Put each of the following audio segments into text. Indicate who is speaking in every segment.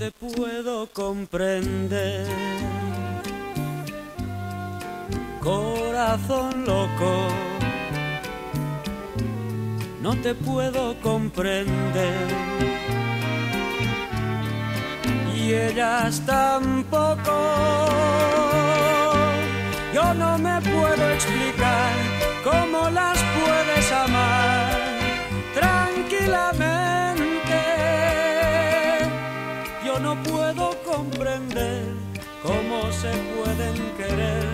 Speaker 1: te puedo comprender, corazón loco, no te puedo comprender, y ellas tampoco. Yo no me puedo explicar cómo las puedes amar tranquilamente. Yo no puedo comprender cómo se pueden querer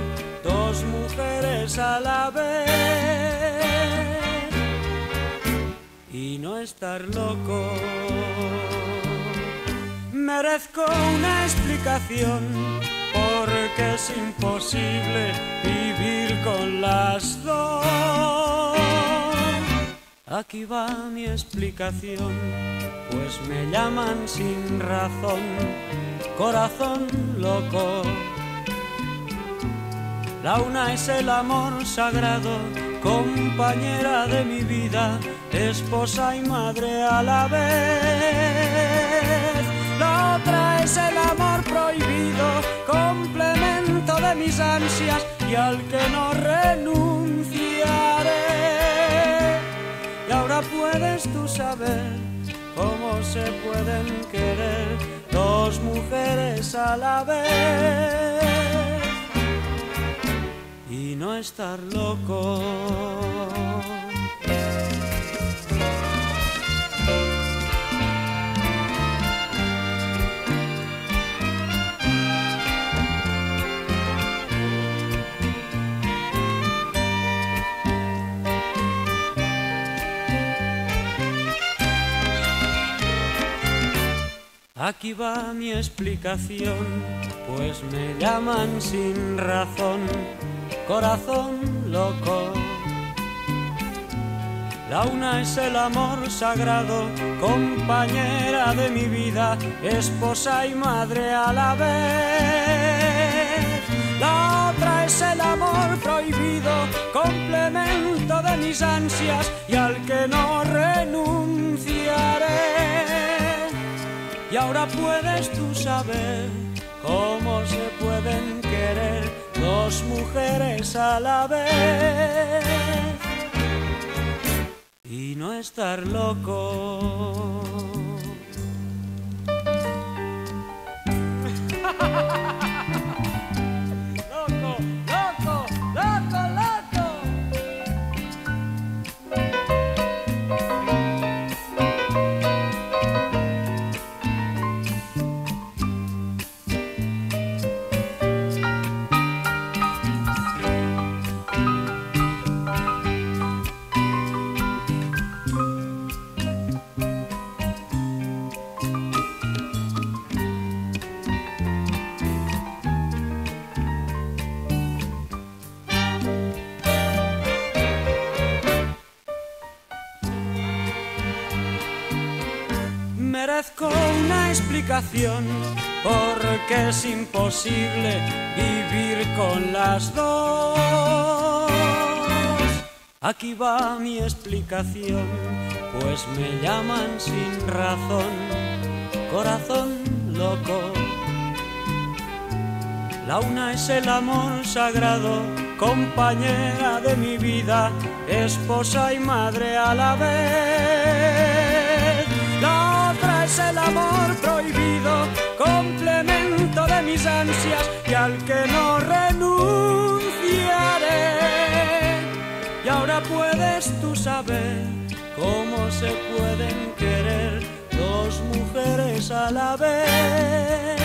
Speaker 1: dos mujeres a la vez y no estar loco. Merezco una explicación porque es imposible vivir con las dos. Aquí va mi explicación, pues me llaman sin razón, corazón loco. La una es el amor sagrado, compañera de mi vida, esposa y madre a la vez. La otra es el amor prohibido, complemento de mis ansias y al que no renunciaré. Y ahora puedes tú saber cómo se pueden querer dos mujeres a la vez y no estar loco. Aquí va mi explicación, pues me llaman sin razón, corazón loco. La una es el amor sagrado, compañera de mi vida, esposa y madre a la vez. La otra es el amor prohibido, complemento de mis ansias y al que no renunciaré. Y ahora puedes tú saber cómo se pueden querer dos mujeres a la vez y no estar loco. Loco, loco, loco, loco. Merezco una explicación porque es imposible vivir con las dos. Aquí va mi explicación, pues me llaman sin razón, corazón loco. La una es el amor sagrado, compañera de mi vida, esposa y madre a la vez. La otra es el amor prohibido, complemento de mis ansias y al que no renunciaré. Y ahora puedes tú saber cómo se pueden querer dos mujeres a la vez